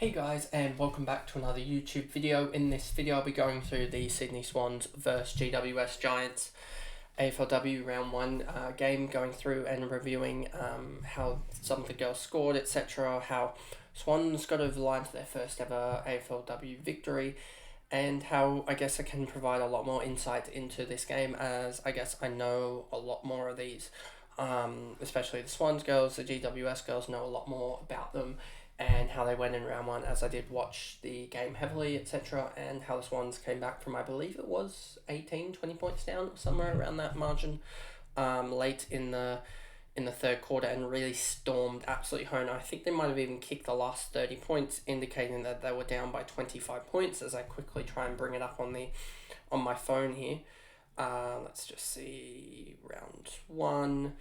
Hey guys, and welcome back to another YouTube video. In this video I'll be going through the Sydney Swans versus GWS Giants AFLW round 1 game, going through and reviewing how some of the girls scored, etc., how Swans got over the line for their first ever AFLW victory, and how I guess I can provide a lot more insight into this game, as I guess I know a lot more of these, especially the Swans girls. The GWS girls know a lot more about them and how they went in round 1, as I did watch the game heavily, etc., and how the Swans came back from, I believe it was 18, 20 points down, or somewhere around that margin, late in the third quarter, and really stormed absolutely home. I think they might have even kicked the last 30 points, indicating that they were down by 25 points, as I quickly try and bring it up on my phone here. Let's just see, round 1.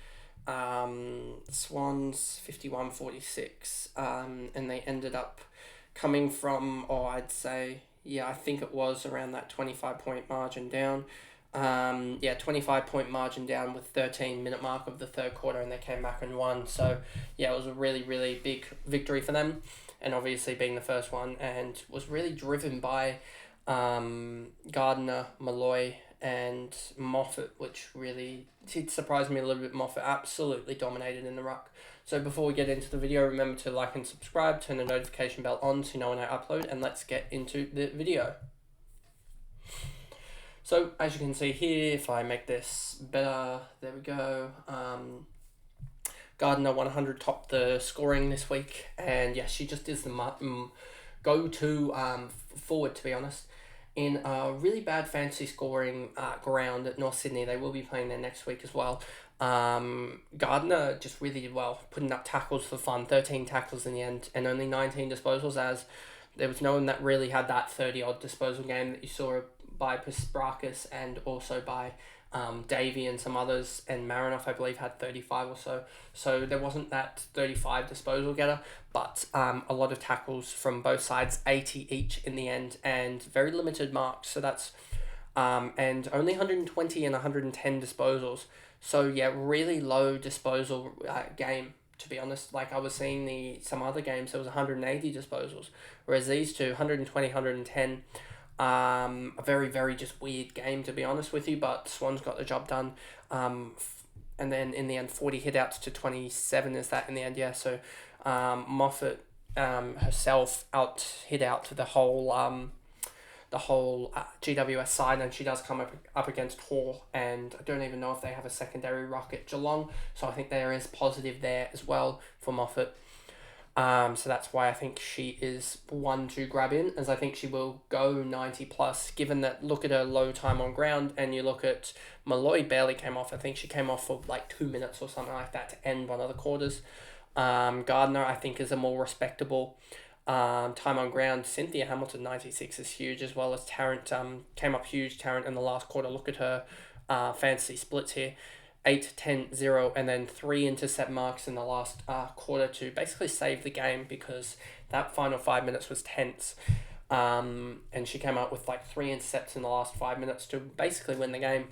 Swans 51-46, and they ended up coming from, I'd say, I think it was around that 25-point margin down. 25-point margin down with 13-minute mark of the third quarter, and they came back and won. So, it was a really, really big victory for them, and obviously being the first one, and was really driven by Gardner, Malloy, and Moffat, which really did surprise me a little bit. Moffat absolutely dominated in the ruck. So before we get into the video, remember to like and subscribe, turn the notification bell on so you know when I upload, and let's get into the video. So as you can see here, if I make this better, there we go. Gardner 100 topped the scoring this week, and she just is the go-to forward, to be honest. In a really bad fantasy scoring ground at North Sydney. They will be playing there next week as well. Gardner just really did well, putting up tackles for fun, 13 tackles in the end, and only 19 disposals, as there was no one that really had that 30-odd disposal game that you saw by Pasprakis and also by Davey and some others, and Marinoff, I believe, had 35 or so. So there wasn't that 35 disposal getter, but a lot of tackles from both sides, 80 each in the end, and very limited marks. So that's and only 120 and 110 disposals. So really low disposal game, to be honest. Like I was seeing some other games, there was 180 disposals, whereas these two, 120, 110. A very, very just weird game, to be honest with you, but Swans got the job done. And then in the end, 40 hitouts to 27 is that in the end, So Moffat herself hit out the whole GWS side, and she does come up against Hall, and I don't even know if they have a secondary ruck at Geelong, so I think there is positive there as well for Moffat. So that's why I think she is one to grab in, as I think she will go 90 plus, given that look at her low time on ground, and you look at Malloy barely came off. I think she came off for like 2 minutes or something like that to end one of the quarters. Gardner, I think, is a more respectable time on ground. Cynthia Hamilton, 96, is huge, as well as Tarrant came up huge. Tarrant in the last quarter, look at her fantasy splits here. 8, 10, 0, and then 3 intercept marks in the last quarter to basically save the game, because that final 5 minutes was tense. And she came out with like 3 intercepts in the last 5 minutes to basically win the game.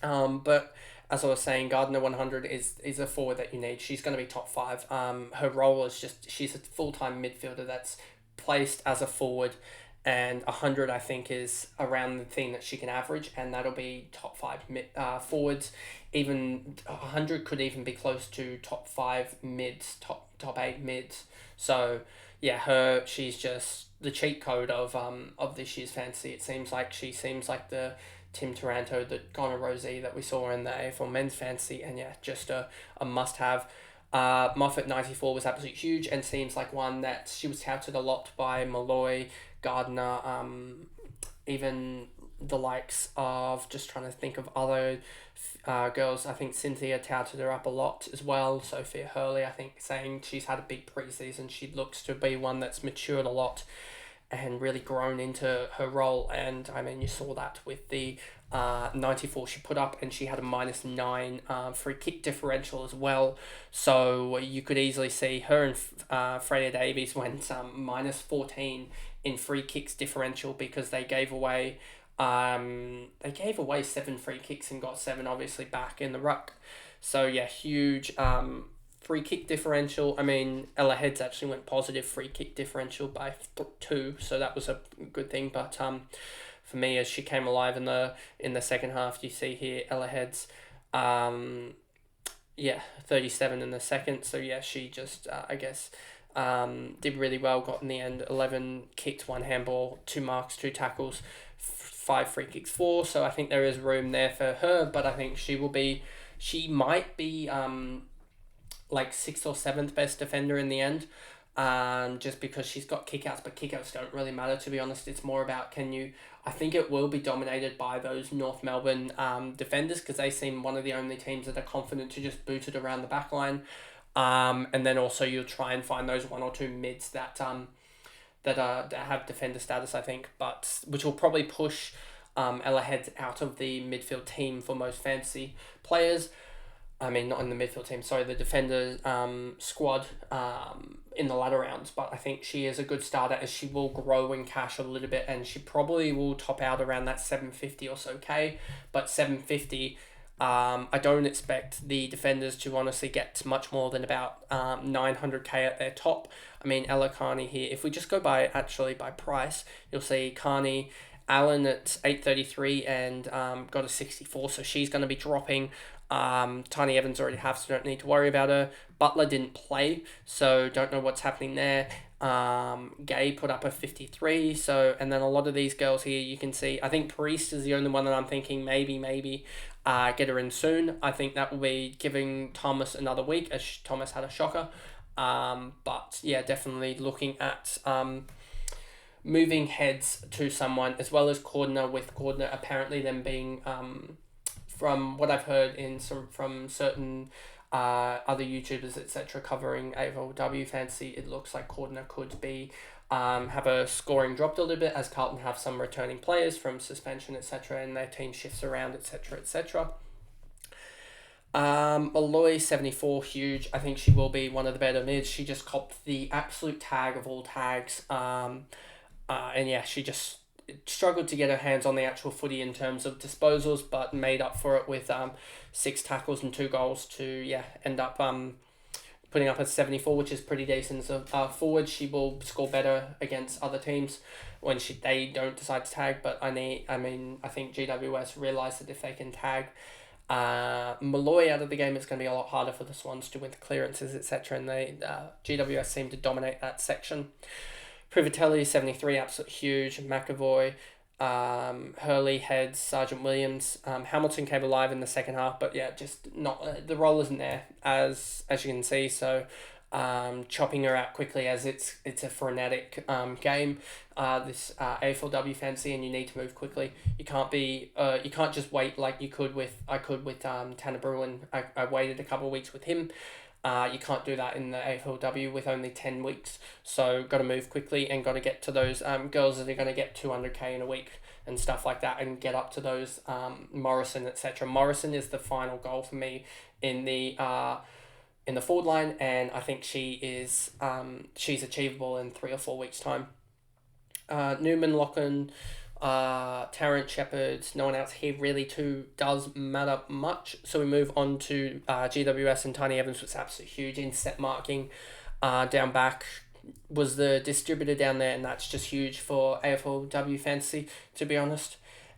But as I was saying, Gardner 100 is a forward that you need. She's going to be top 5. Her role is she's a full-time midfielder that's placed as a forward, and 100, I think, is around the thing that she can average, and that'll be top 5 forwards. Even 100 could even be close to top 5 mids, top 8 mids. So she's just the cheat code of this year's fantasy. It seems like she seems like the Tim Taranto, the Connor Rosie that we saw in the AFL men's fantasy, and just a must have. Moffat 94 was absolutely huge, and seems like one that she was touted a lot by Malloy, Gardner, even the likes of, just trying to think of other girls. I think Cynthia touted her up a lot as well. Sophia Hurley, I think, saying she's had a big preseason. She looks to be one that's matured a lot and really grown into her role. And I mean, you saw that with the 94 she put up, and she had a -9 free kick differential as well. So you could easily see her and Freya Davies went -14 in free kicks differential, because they gave away 7 free kicks and got 7 obviously back in the ruck. So huge free kick differential. I mean, Ella Heads actually went positive free kick differential by 2, so that was a good thing. But for me, as she came alive in the second half, you see here Ella Heads, 37 in the second. So yeah, she just did really well. Got in the end 11 kicked, 1 handball, 2 marks, 2 tackles, 5 free kicks, 4. So I think there is room there for her, but I think she might be like 6th or 7th best defender in the end. Just because she's got kickouts, but kickouts don't really matter, to be honest. It's more about I think it will be dominated by those North Melbourne defenders, because they seem one of the only teams that are confident to just boot it around the back line. And then also you'll try and find those 1 or 2 mids that have defender status, I think, but which will probably push Ella Heads out of the midfield team for most fantasy players. I mean, not in the midfield team, sorry, the defender squad in the latter rounds. But I think she is a good starter, as she will grow in cash a little bit, and she probably will top out around that 750 or so K. But 750, I don't expect the defenders to honestly get much more than about 900K at their top. I mean, Ella Carney here, if we just go by price, you'll see Carney, Allen at 833 and got a 64, so she's going to be dropping. Tiny Evans already have, so don't need to worry about her. Butler didn't play, so don't know what's happening there. Gay put up a 53, and then a lot of these girls here, you can see, I think Priest is the only one that I'm thinking maybe get her in soon. I think that will be giving Thomas another week, as Thomas had a shocker. But yeah, definitely looking at moving Heads to someone, as well as Cordner, with Cordner apparently them being, from what I've heard from certain other YouTubers, etc., covering AFLW fantasy, it looks like Cordner could be have a scoring dropped a little bit, as Carlton have some returning players from suspension, etc., and their team shifts around, etc. Malloy 74, huge. I think she will be one of the better mids. She just copped the absolute tag of all tags. And yeah, she just struggled to get her hands on the actual footy in terms of disposals, but made up for it with 6 tackles and 2 goals to end up putting up a 74, which is pretty decent. So forward, she will score better against other teams when they don't decide to tag. But I think GWS realised that if they can tag Malloy out of the game, it's going to be a lot harder for the Swans to win the clearances, etc. And GWS seem to dominate that section. Privatelli 73, absolutely huge. McAvoy, Hurley, Heads, Sergeant Williams. Hamilton came alive in the second half, but yeah, just not the role isn't there as you can see. So chopping her out quickly, as it's a frenetic game. This AFLW fantasy, and you need to move quickly. You can't just wait like I could with Tanner Bruin. I waited a couple of weeks with him. You can't do that in the AFLW with only 10 weeks. So got to move quickly, and got to get to those girls that are going to get 200K in a week and stuff like that, and get up to those Morrison, etc. Morrison is the final goal for me in the forward line, and I think she's achievable in 3 or 4 weeks' time. Newman, Lachlan, Tarrant, Shepherd, no one else here really does matter much. So we move on to GWS, and Tiny Evans was absolutely huge in set marking. Down back was the distributor down there, and that's just huge for AFLW fantasy, to be honest.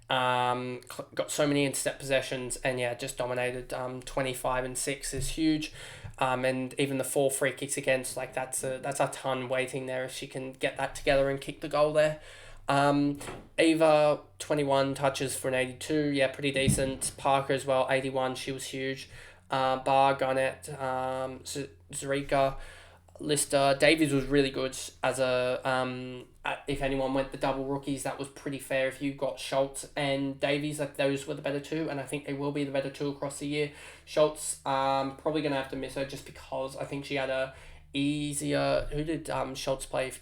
Got so many intercept possessions, and yeah, just dominated. 25 and 6 is huge. And even the 4 free kicks against, like that's a ton waiting there if she can get that together and kick the goal there. Ava 21 touches for an 82, yeah, pretty decent. Parker as well, 81, she was huge. Bar, Garnett, Zarika, Lister. Davies was really good as if anyone went the double rookies, that was pretty fair. If you got Schultz and Davies, like those were the better 2, and I think they will be the better 2 across the year. Schultz, probably going to have to miss her just because I think she had a easier... Who did Schultz play?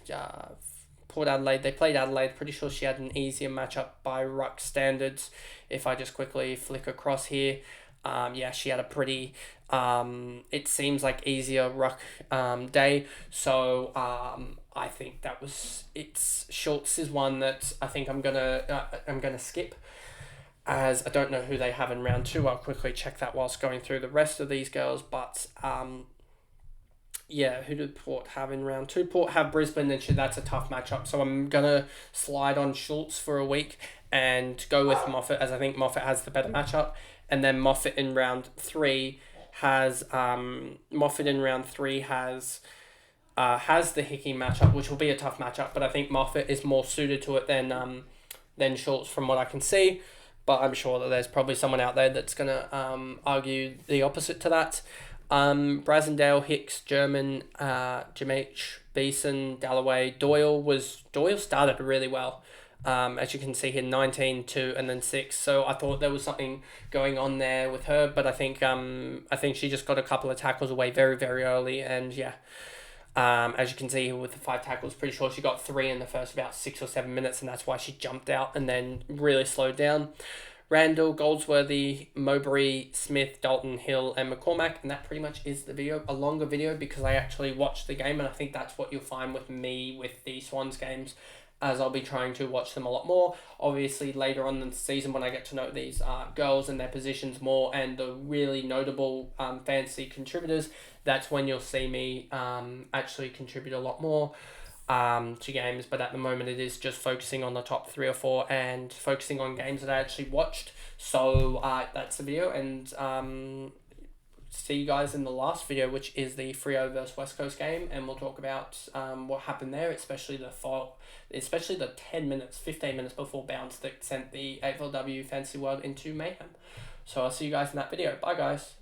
Port Adelaide. They played Adelaide. Pretty sure she had an easier matchup by ruck standards. If I just quickly flick across here, she had a pretty, it seems like easier ruck day. So I think Schultz is one that I think I'm gonna skip, as I don't know who they have in round 2. I'll quickly check that whilst going through the rest of these girls, but yeah, who did Port have in round two? Port have Brisbane, and that's a tough matchup. So I'm gonna slide on Schultz for a week and go with Moffat, as I think Moffat has the better matchup. And then Moffat in round three has the Hickey matchup, which will be a tough matchup. But I think Moffat is more suited to it than Schultz from what I can see. But I'm sure that there's probably someone out there that's gonna argue the opposite to that. Brasendale, Hicks, German, Jamich, Beeson, Dalloway, Doyle started really well. As you can see here, 19, 2, and then 6. So I thought there was something going on there with her, but I think she just got a couple of tackles away very, very early, and yeah. As you can see here with the 5 tackles, pretty sure she got 3 in the first about 6 or 7 minutes, and that's why she jumped out and then really slowed down. Randall, Goldsworthy, Mowbray, Smith, Dalton, Hill, and McCormack, and that pretty much is the video. A longer video because I actually watched the game, and I think that's what you'll find with me with the Swans games, as I'll be trying to watch them a lot more. Obviously, later on in the season, when I get to know these girls and their positions more and the really notable fantasy contributors, that's when you'll see me actually contribute a lot more to games. But at the moment, it is just focusing on the top 3 or 4 and focusing on games that I actually watched. So that's the video, and see you guys in the last video, which is the Freo versus West Coast game, and we'll talk about what happened there, especially the 15 minutes before bounce that sent the AFLW Fantasy World into mayhem. So I'll see you guys in that video. Bye, guys.